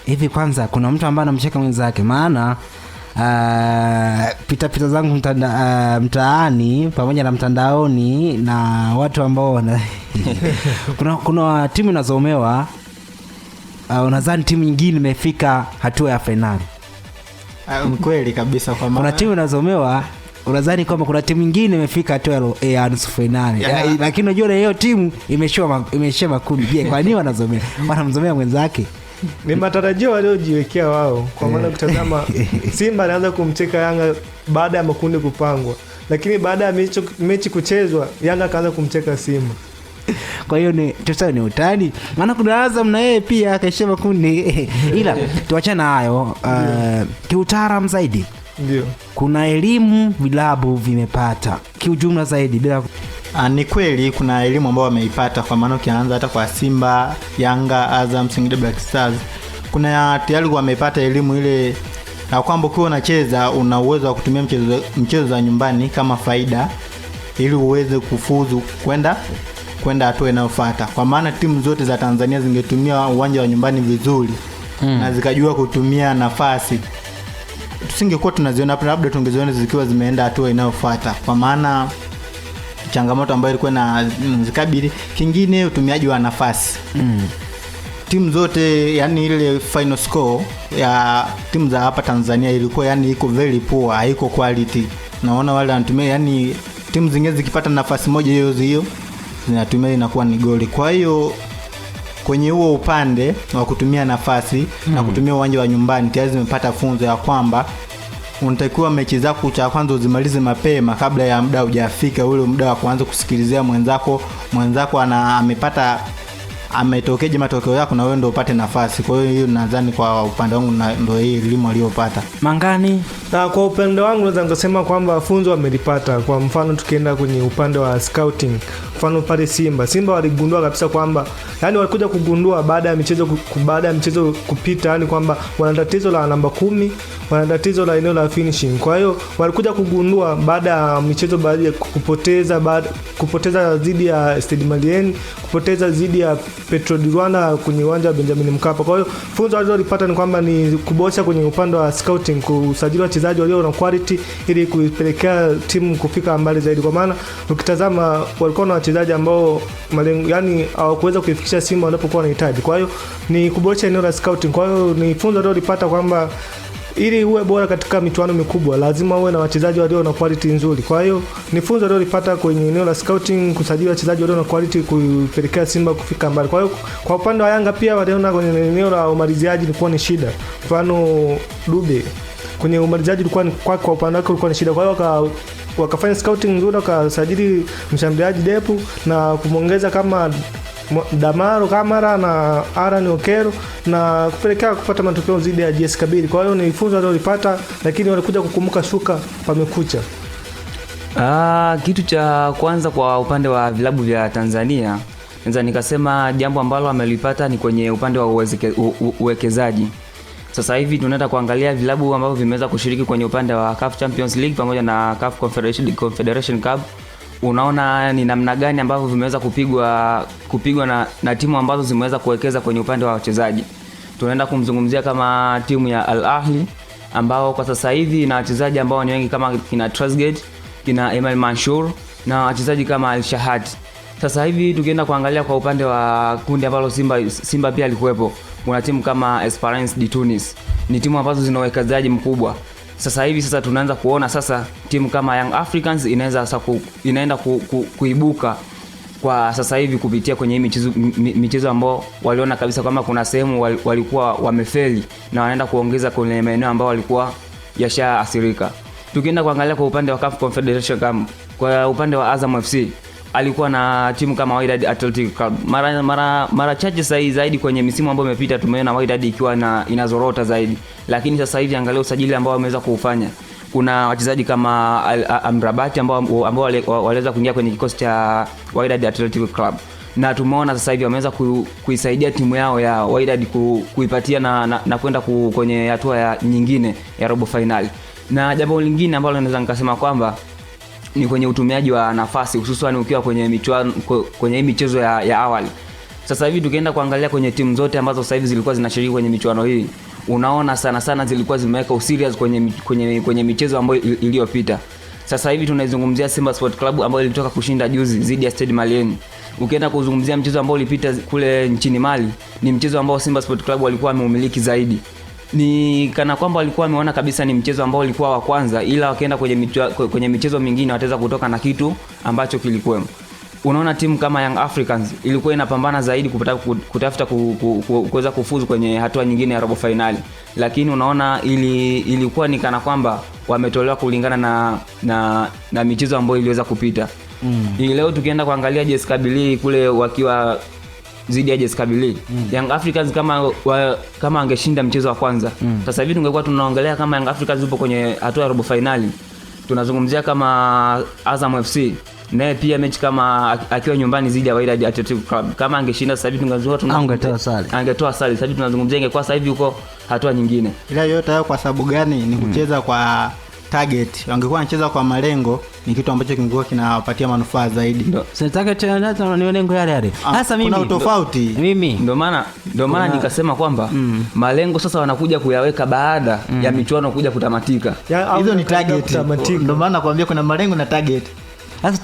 hivi kwanza kuna mtu ambaye anamcheka mwenzake? Maana pita zangu mtaani pamoja na mtandaoni na watu ambao kuna timu inazomewa, unadhani timu nyingine imefika hatua ya finali. Kweli kabisa, kwa maana kuna timu inazomewa unadhani kwamba kuna timu nyingine imefika hatua ya nusu finali, lakini unajua hiyo timu imeshia makundi. Je, kwa nini wanazomea? Wanamzomea mwenzake. Ni matarajio waliojiwekea wao, kwa maana kutazama Simba anaanza kumcheka Yanga baada ya makundi kupangwa, lakini baada ya mechi kuchezwa Yanga kaanza kumcheka Simba. Kwa hiyo ni utani, maana kuna Azam na yeye pia akaishia makundi. Ila tuachane hayo, kiutaalamu zaidi. Ndio. Kuna elimu vilabu vimepata kiujumla zaidi bila ni kweli kuna elimu ambayo wameipata, kwa maana ukianza hata kwa Simba, Yanga, Azam, Singida Black Stars, kuna tayari wamepata elimu ile na kwamba ukiwa unacheza una uwezo wa kutumia mchezo za nyumbani kama faida ili uweze kufuzu kwenda hatua inayofuata. Kwa maana timu zote za Tanzania zingetumia uwanja wa nyumbani vizuri na zikajua kutumia nafasi, tusingekuwa tunaziona, labda tungeziona zikiwa zimeenda hatua inayofuata. Kwa maana changamoto ambayo ilikuwa na zikabili kingine utumiaji wa nafasi. Timu zote, yani ile final score ya timu za hapa Tanzania ilikuwa yani iko very poor, haiko quality. Naona wale wanatumia, yani timu zingine zikipata nafasi moja hiyo zinatumia inakuwa ni goli. Kwa hiyo kwenye huo upande wa kutumia nafasi na kutumia uwanja wa nyumbani tayari zimepata funzo ya kwamba unatakiwa mechi zako cha kwanza uzimalize mapema kabla ya muda hujafika, ule muda wa kuanza kusikilizia mwenzako ametokeje matokeo yako na wewe ndio upate nafasi. Kwa hiyo nadhani kwa upande wangu ndio hii elimu aliyopata Mangani. Na kwa upande wangu naweza kusema kwamba funzo wamelipata. Kwa mfano tukienda kwenye upande wa scouting, mfano pale Simba waligundua kabisa kwamba yani walikuja kugundua baada ya michezo kupita, yani kwamba wana tatizo la namba 10, wana tatizo la eneo la finishing. Kwa hiyo walikuja kugundua baada ya michezo baada ya kupoteza dhidi ya Stade Malien, kupoteza dhidi ya Petro di Rwanda kwenye uwanja wa Benjamin Mkapa. Kwa hiyo funzo walilopata ni kwamba ni kuboresha kwenye upande wa scouting, kusajili wachezaji walio na quality ili kuipelekea timu kufika mbali zaidi. Kwa maana ukitazama walikuwa na wachezaji ambao yani hawakuweza kuifikisha Simba wanapokuwa wanahitaji. Kwa hiyo ni kuboresha eneo la scouting. Kwa hiyo ni funzo walilopata kwamba ili uwe bora katika michuano mikubwa lazima uwe na wachezaji walio na quality nzuri. Kwa hiyo ni funzo walilopata kwenye eneo la scouting, kusajili wachezaji walio na quality kupelekea Simba kufika mbali. Kwa hiyo kwa upande wa Yanga pia waliona kwenye eneo la umaliziaji ilikuwa ni shida. Mfano Dube kwenye umaliziaji ilikuwa kwa upande wake ulikuwa ni shida. Kwa hiyo wakafanya scouting nzuri, wakasajili mshambuliaji Depu na kumongeza kama Damaro Kamara na Aaron Okero na kupelekea kupata matokeo zidi ya JS Kabili. Kwa hiyo ni funzo walilopata, lakini walikuja kukumbuka shuka pamekucha. Kitu cha kwanza kwa upande wa vilabu vya Tanzania, naweza nikasema jambo ambalo wamelipata ni kwenye upande wa uwekezaji. Sasa hivi tunaenda kuangalia vilabu ambavyo vimeweza kushiriki kwenye upande wa CAF Champions League pamoja na CAF Confederation Cup. Unaona ni namna gani ambavyo vimeweza kupigwa na timu ambazo zimeweza kuwekeza kwenye upande wa wachezaji. Tunaenda kumzungumzia kama timu ya Al Ahly ambao kwa sasa hivi na wachezaji ambao ni wengi kama kina Trezeguet, kina Emile Mansour na wachezaji kama Al Shahad. Sasa hivi tukienda kuangalia kwa upande wa kundi ambalo Simba pia alikuwepo, kuna timu kama Esperance de Tunis. Ni timu ambazo zina uwekezaji mkubwa. Sasa hivi tunaanza kuona timu kama Young Africans inaenda kuibuka kwa sasa hivi kupitia kwenye michezo ambao waliona kabisa kama kuna sehemu walikuwa wamefeli na wanaenda kuongeza kwenye maeneo ambao walikuwa yashaathirika. Tukienda kuangalia kwa upande wa CAF Confederation Cup, kwa upande wa Azam FC alikuwa na timu kama Wydad Athletic Club. Mara chache zaidi kwenye misimu ambayo imepita tumeona Wydad ikiwa inazorota zaidi. Lakini sasa hivi angalia usajili ambao wameweza kuufanya. Kuna wachezaji kama Amrabat ambao waliweza kuingia kwenye kikosi cha Wydad Athletic Club. Na tumeona sasa hivi wameweza kuisaidia timu yao ya Wydad kuipatia na kwenda kwenye hatua ya nyingine ya robo finali. Na jambo lingine ambalo naweza nikasema kwamba ni kwenye utumiaji wa nafasi, hususan ukiwa kwenye michezo ya awali. Sasa hivi tukienda kuangalia kwenye timu zote ambazo sasa hivi zilikuwa zinashiriki kwenye michuano hii, unaona sana zilikuwa zimeweka userious kwenye michezo ambayo iliyopita. Sasa hivi tunaizungumzia Simba Sport Club ambayo ilitoka kushinda juzi dhidi ya Stade Malien. Ukienda kuzungumzia mchezo ambao ulipita kule nchini Mali, ni mchezo ambao Simba Sport Club walikuwa wameumiliki zaidi. Ni kana kwamba walikuwa wameona kabisa ni mchezo ambao ulikuwa wa kwanza, ila wakaenda kwenye michezo mingine wataweza kutoka na kitu ambacho kilikuwemo. Unaona timu kama Young Africans ilikuwa inapambana zaidi kutafuta kuweza kufuzu kwenye hatua nyingine ya robo finali, lakini unaona ilikuwa ni kana kwamba wametolewa kulingana na michezo ambayo iliweza kupita. Leo tukienda kuangalia JS Kabylie kule wakiwa zidi ya JS Kabylie, Young Africans kama angeshinda mchezo wa kwanza, sasa hivi tungekuwa tunaongelea kama Young Africans yupo kwenye hatua ya robo finali. Tunazungumzia kama Azam FC naye pia mechi kama akiwa nyumbani zidi ya Wydad Athletic Club, kama angeshinda sasa hivi tungezungumza angetoa sare. Sasa hivi tunazungumzia ingekuwa sasa hivi yuko hatua nyingine. Ila yote hayo kwa sababu gani? Ni kucheza kwa target. Wangekuwa wanacheza kwa malengo, ni kitu ambacho kingekuwa kinawapatia manufaa zaidi. Sasa target ni malengo yale. Sasa mimi kuna utofauti. Ndio maana nikasema kwamba malengo sasa wanakuja kuyaweka baada ya michuano kuja kutamatika. Hizo ni target. Ndio maana nakwambia kuna malengo na target. Sasa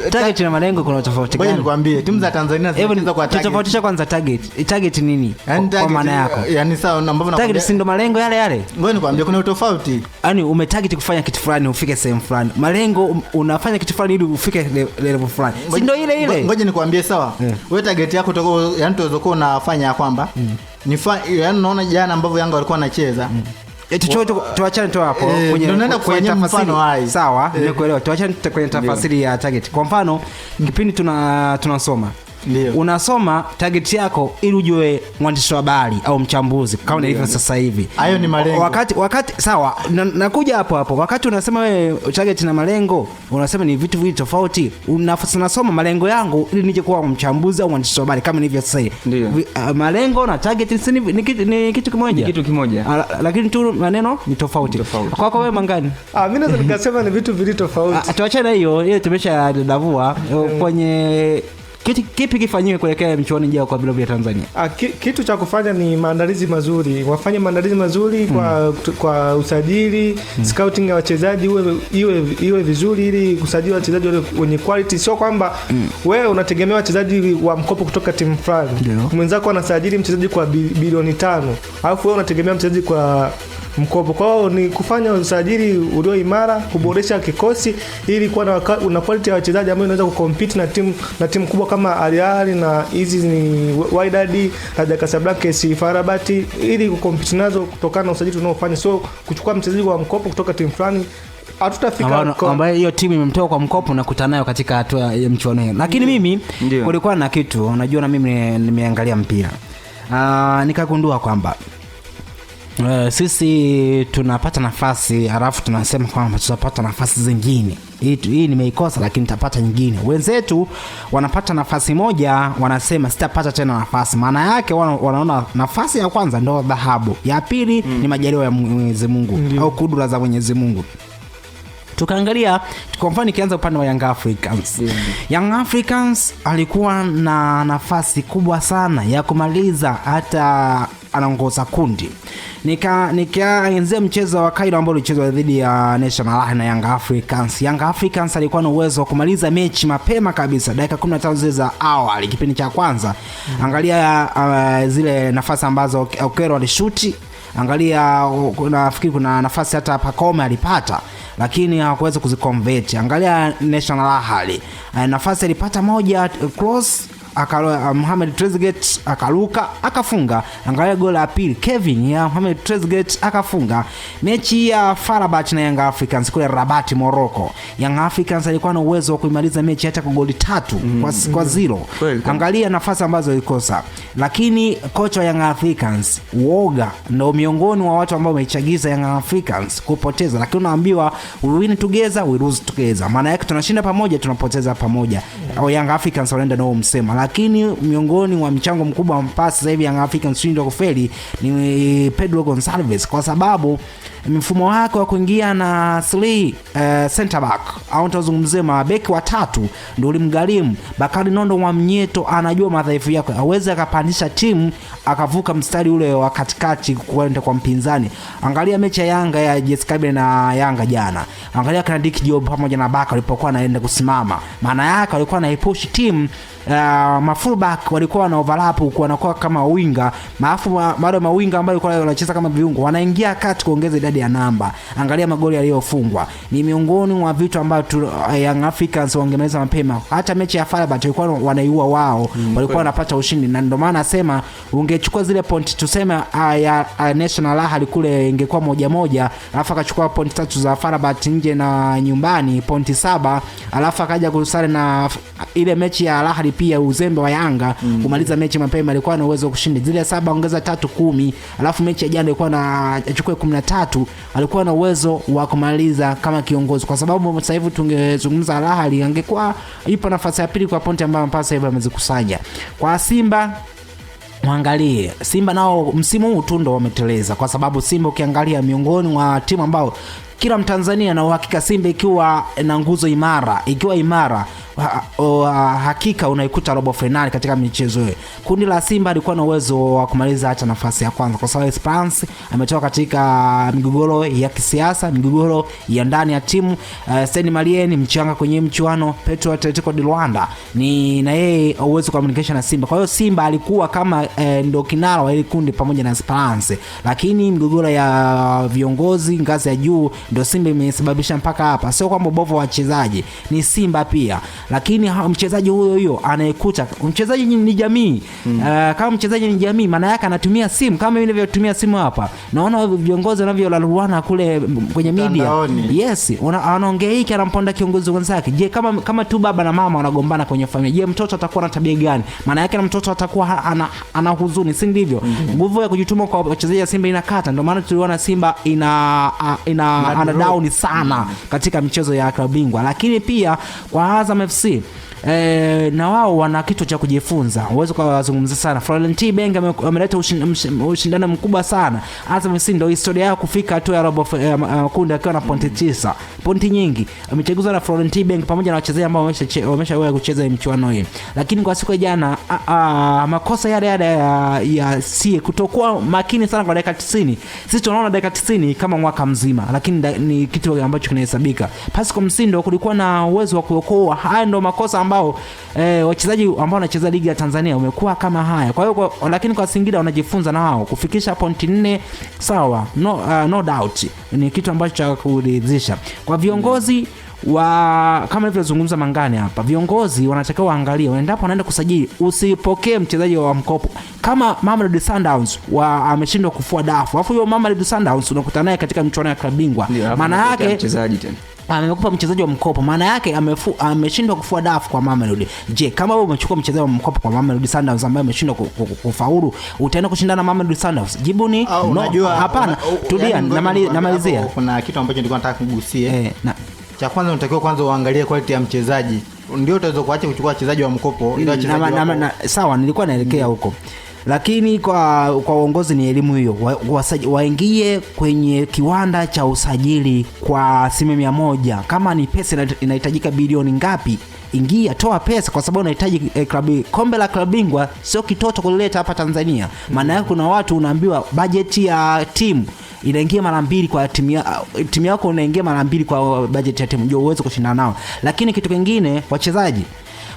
target na malengo kuna tofauti gani? Ngoja nikwambie, timu za Tanzania zinacheza kwa target. Tofautisha kwanza target nini? Kwa maana yako. Yaani sawa ambavyo nakwambia. Target si ndo malengo yale. Ngoja nikwambie kuna utofauti. Yaani umetarget kufanya kitu fulani ufike sehemu fulani. Malengo unafanya kitu fulani ili ufike level fulani. Si ndo ile. Ngoja nikwambie sawa. Wewe target yako yaani tuzokuwa unafanya kwamba yaani unaona jana ambavyo Yanga walikuwa wanacheza. Tuachane tu hapo kwenye tafasiri. Sawa, nimekuelewa. Tuachane kwenye tafasiri ya target. Kwa mfano, kipindi tunasoma. Ndio. Unasoma target yako ili ujue mwandishi wa habari au mchambuzi kama ilivyo sasa hivi. Hayo ni malengo. Wakati sawa, nakuja hapo. Wakati unasema wewe target na malengo, unasema ni vitu viwili tofauti. Unasoma malengo yangu ili nije kuwa mchambuzi au mwandishi wa habari kama nilivyo sasa hivi. Malengo na target ni kitu kimoja. Lakini tu maneno ni tofauti. Kwa wewe Mangani? Mimi naweza nikasema ni vitu viwili tofauti. Tuachane hiyo tumesha dadavua kwenye kipi kifanywe kuelekea michuano ijayo kwa vilabu vya Tanzania? Kitu cha kufanya ni maandalizi mazuri. Wafanye maandalizi mazuri kwa usajili, scouting ya wachezaji iwe vizuri ili kusajili wachezaji wenye quality. Sio kwamba wewe unategemea wachezaji wa mkopo kutoka timu fulani. Mwenzako anasajili mchezaji kwa bilioni 5, alafu wewe unategemea mchezaji kwa mkopo. Kwa hiyo ni kufanya usajili ulio imara, kuboresha kikosi ili kuwa na quality ya wachezaji ambao inaweza kucompete na timu kubwa kama Al Ahly na hizi ni Wydad, Raja Casablanca, FAR Rabat, ili kucompete nazo kutokana na usajili unaofanya. So kuchukua mchezaji wa mkopo kutoka timu fulani hatutafika ambaye hiyo timu imemtoa kwa mkopo na kukutana nayo katika hatua ya mchuano hiyo. Lakini mimi kulikuwa na kitu, unajua na mimi nimeangalia mpira. Nikagundua kwamba sisi tunapata nafasi alafu tunasema kwamba tutapata nafasi zingine. Hii nimeikosa lakini nitapata nyingine. Wenzetu wanapata nafasi moja wanasema sitapata tena nafasi. Maana yake wanaona nafasi ya kwanza ndio dhahabu. Ya pili ni majaliwa ya Mwenyezi Mungu au kudura za Mwenyezi Mungu. Tukaangalia kwa mfano nikianza upande wa Young Africans. Young Africans alikuwa na nafasi kubwa sana ya kumaliza hata anaongoza kundi. Nikaanzia mchezo wa Cairo ambao ulichezwa dhidi ya National Al Ahly na Young Africans. Young Africans alikuwa na uwezo wa kumaliza mechi mapema kabisa, dakika 15 za awali kipindi cha kwanza. Angalia zile nafasi ambazo Okero alishuti. Angalia nafikiri kuna nafasi hata Pacome alipata lakini hakuweza kuziconvert. Angalia National Al Ahly, nafasi alipata moja cross Mohamed Trezeguet akaruka akafunga. Angalia goli la pili Kevin ya Mohamed Trezeguet akafunga. Mechi ya FAR Rabat na Young Africans kule Rabat Morocco, Young Africans alikuwa na uwezo wa kuimaliza mechi hata kwa goli 3 kwa 0. Angalia nafasi ambazo ilikosa, lakini kocha wa Young Africans uoga ndio miongoni wa watu ambao wamechagiza Young Africans kupoteza. Lakini unaambiwa we win together we lose together, maana yake tunashinda pamoja tunapoteza pamoja. Young Africans wanaenda nao msema. Lakini miongoni mwa mchango mkubwa wa mpasi sasa hivi Young Africans ndio kufeli ni Pedro Gonçalves, kwa sababu mfumo wake wa kuingia na 3 center back au tutazungumzia mabeki watatu ndio ulimgharimu. Bakari Nondo wa Mnyeto anajua madhaifu yake, aweze akapandisha timu akavuka mstari ule wa katikati kwenda kwa mpinzani. Angalia mechi ya Yanga ya JS Kabylie na Yanga jana, angalia kana Dick Job pamoja na Baka walipokuwa naenda kusimama, maana yake walikuwa naipush team. Mafullback walikuwa na overlap huko, wanakuwa kama winga, maafu bado mawinga ambao walikuwa wanacheza kama viungo wanaingia kati kuongeza idadi ya namba. Angalia magoli yaliyofungwa, ni miongoni mwa vitu ambavyo Young Africans wangemaliza mapema. Hata mechi ya Farabat walikuwa wanaiua wao, walikuwa wanapata ushindi, na ndio maana nasema ungechukua zile point tuseme ya National Ahli kule ingekuwa 1-1, alafu akachukua point 3 za Farabat nje na nyumbani point 7, alafu akaja kusare na ile mechi ya Ahli pia uzembe wa Yanga kumaliza mechi mapema, alikuwa na uwezo wa kushinda zile 7 ongeza 3 10, alafu mechi ya jana ilikuwa na achukue 13, alikuwa na uwezo wa kumaliza kama kiongozi, kwa sababu sasa hivi tungezungumza Ahli angekuwa ipo nafasi ya pili kwa pointi ambayo mpaka hivi amezikusanya. Kwa Simba mwangalie, Simba nao msimu huu tu ndo wameteleza, kwa sababu Simba ukiangalia miongoni mwa timu ambao kila Mtanzania na uhakika Simba ikiwa na nguzo imara, ikiwa imara hakika unaikuta robo finali katika michezo hiyo. Kundi la Simba alikuwa na uwezo wa kumaliza hata nafasi ya kwanza, kwa sababu Esperance ametoka katika migogoro ya kisiasa, migogoro ya ndani ya timu. Steni Malien mchanga kwenye mchuano, Petro Atletico de Luanda ni na yeye uwezo communication na Simba. Kwa hiyo Simba alikuwa kama ndo kinara wa ile kundi pamoja na Esperance, lakini migogoro ya viongozi ngazi ya juu ndo Simba imesababisha mpaka hapa. Sio kwamba bovu wachezaji, ni Simba pia, lakini mchezaji huyo anayekuta mchezaji ni jamii. Kama mchezaji ni jamii, maana yake anatumia simu kama mimi ninavyotumia simu hapa. Naona viongozi wanavyolaluana kule kwenye media. Yes, anaongea hiki, anamponda kiongozi wenzake. Je, kama tu baba na mama wanagombana kwenye familia, je, mtoto atakuwa na tabia gani? Maana yake na mtoto atakuwa ana huzuni, si ndivyo? Nguvu ya kujituma kwa wachezaji wa Simba inakata. Ndio maana tuliona Simba ina down sana katika michezo ya klabu bingwa. Lakini pia kwa Azam FC na wao wana kitu cha kujifunza. Uwezo kuzungumza sana. Florent Beng ameleta ushindano mkubwa sana. Azam FC ndio historia yao kufika tu ya robo kundi akiwa na pointi 9. Pointi nyingi. Amechaguzwa na Florent Beng pamoja na wachezaji ambao wameshawahi kucheza michuano hii. Lakini kwa siku ya jana makosa yale ya si kutokuwa makini sana kwa dakika 90. Sisi tunaona dakika 90 kama mwaka mzima, lakini ni kitu ambacho kinahesabika. Pascal Msindo kulikuwa na uwezo wa kuokoa. Haya ndio makosa ambao wachezaji ambao wanacheza ligi ya Tanzania umekuwa kama haya. Kwa hiyo lakini kwa Singida wanajifunza na wao kufikisha pointi 4 sawa, no doubt ni kitu ambacho cha kuridhisha. Kwa viongozi kama nilivyozungumza Mangane hapa, viongozi wanatakiwa waangalie endapo wanaenda kusajili, usipokee mchezaji wa mkopo. Kama Mamelodi Sundowns ameshindwa kufua dafu, alafu huyo Mamelodi Sundowns unakutana naye katika mchuano ya klabu bingwa, maana yake mchezaji tena amekupa mchezaji wa mkopo, maana yake ameshindwa kufua dafu kwa Mamelodi. Je, kama wewe umechukua mchezaji wa mkopo kwa Mamelodi Sundowns ambaye ameshindwa kufaulu, utaenda kushindana na Mamelodi Sundowns? Jibu ni no, hapana. Tulia, namalizia. Kuna kitu ambacho nilikuwa nataka kugusia. Cha kwanza unatakiwa kwanza uangalie quality ya mchezaji, ndio utaweza kuacha kuchukua wachezaji wa mkopo ili wachezaji sawa, nilikuwa naelekea huko. Lakini kwa uongozi ni elimu hiyo, waingie kwenye kiwanda cha usajili kwa asilimia 100. Kama ni pesa inahitajika bilioni ngapi, ingia, toa pesa, kwa sababu unahitaji kombe la klabu bingwa sio kitoto kuleta hapa Tanzania. Maana yake kuna watu unaambiwa bajeti ya timu inaingia mara 2 kwa timu yako, unaingia mara 2 kwa bajeti ya timu, ndio uweze kushindana nao. Lakini kitu kingine,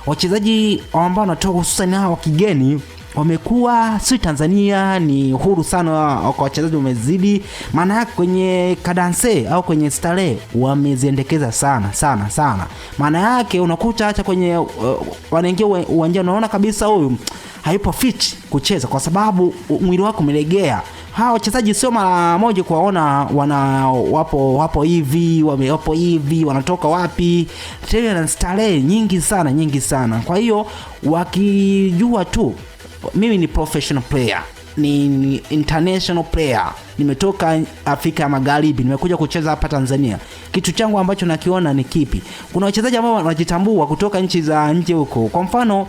wachezaji ambao wanatoka hususan hao kigeni wamekuwa si Tanzania ni huru sana kwa wachezaji wamezidi, maana yake kwenye kadanse au kwenye stare wameziendekeza sana. Maana yake unakuta hata kwenye wanaingia uwanjani unaona kabisa huyu haipo fit kucheza kwa sababu mwili wako umelegea. Hao wachezaji sio mara moja kuwaona wapo hivi wanatoka wapi, tena na stare nyingi sana. Kwa hiyo wakijua tu mimi ni professional player, ni international player, nimetoka Afrika ya Magharibi, nimekuja kucheza hapa Tanzania, kitu changu ambacho nakiona ni kipi? Kuna wachezaji ambao wanajitambua kutoka nchi za nje huko. Kwa mfano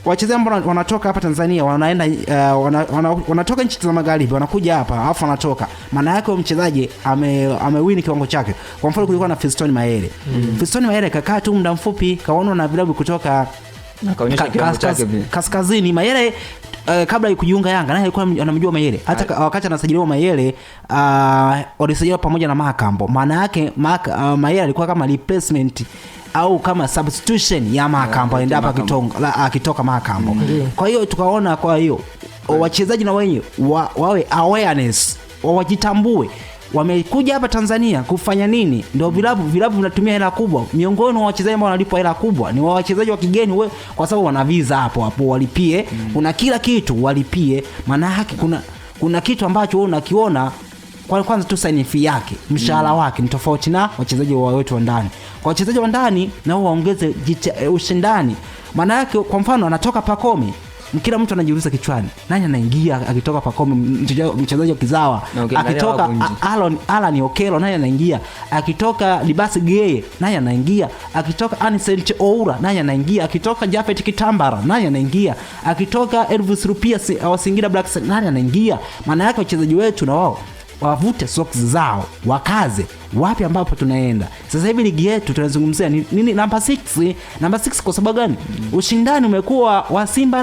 wachezaji ambao wanatoka hapa Tanzania wanaenda wanatoka nchi za magharibi wanakuja hapa alafu wanatoka, maana yake mchezaji amewini kiwango chake. Kwa mfano kulikuwa na Fiston Mayele. Fiston Mayele kakaa tu muda mfupi kaonwa na vilabu kutoka kaskazini. Mayele kabla ya kujiunga Yanga naye alikuwa anamjua Mayele. Hata wakati anasajiliwa Mayele walisajiliwa pamoja na Makambo. Maana yake Mayele alikuwa kama replacement au kama substitution ya Makambo endapo akitoka Makambo. Kwa hiyo tukaona, kwa hiyo wachezaji na wenyewe wawe awareness, wajitambue wamekuja hapa Tanzania kufanya nini. Ndio vilabu vinatumia hela kubwa. Miongoni mwa wachezaji ambao wanalipwa hela kubwa ni wachezaji wa kigeni, kwa sababu wana visa hapo walipie. Kuna kila kitu walipie. Maana yake kuna kitu ambacho wewe unakiona kwanza tu sign fee yake, mshahara wake ni tofauti na wachezaji wetu wa ndani. Kwa wachezaji wa ndani nao waongeze ushindani. Maana yake kwa mfano anatoka Pacome, kila mtu anajiuliza kichwani, nani anaingia akitoka Pacome, mchezaji wa kizawa, akitoka Alan Okello nani anaingia, akitoka Libasi Geye nani anaingia, akitoka Anicent Oura nani anaingia, akitoka Japhet Kitambara nani anaingia, akitoka Elvis Rupia wa Singida Black Stars nani anaingia. Maana yake wachezaji wetu na wao wavute socks zao, wakaze wapi ambapo tunaenda. Sasa hivi ligi yetu tunazungumzia nini? Number 6 kwa sababu gani? Ushindani umekuwa wa Simba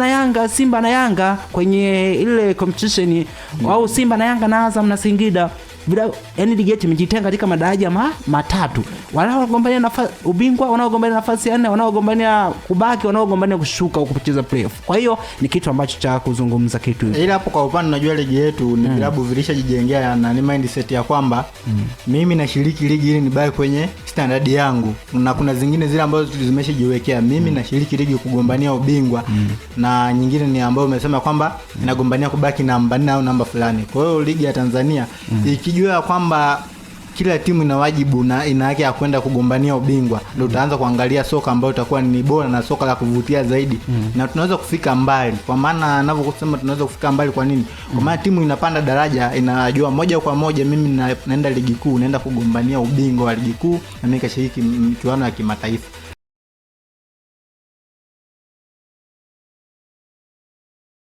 na Yanga kwenye ile competition, au Simba na Yanga na Azam na Singida. Yaani ligi yetu imejitenga katika madaraja matatu. Wanaogombania nafasi ubingwa, wanaogombania nafasi ya 4, wanaogombania kubaki, wanaogombania kushuka au kucheza playoff. Kwa hiyo ni kitu ambacho cha kuzungumza kitu. Ila hapo kwa upande unajua ligi yetu ni vilabu vilishajijengea na ni mindset ya kwamba mimi nashiriki ligi ili nibaki kwenye standard yangu, na kuna zingine zile ambazo zimeshajiwekea mimi nashiriki ligi kugombania ubingwa, na nyingine ni ambayo umesema kwamba inagombania kubaki namba 4 au namba fulani. Kwa hiyo ligi ya Tanzania ikijua kwamba kila timu ina wajibu na ina haki ya kwenda kugombania ubingwa, ndio utaanza kuangalia soka ambayo itakuwa ni bora na soka la kuvutia zaidi, na tunaweza kufika mbali. Kwa maana ninavyosema tunaweza kufika mbali, kwa nini? Kwa maana timu inapanda daraja, inajua moja kwa moja mimi naenda ligi kuu, naenda kugombania ubingwa wa ligi kuu na mimi kashiriki michuano ya kimataifa.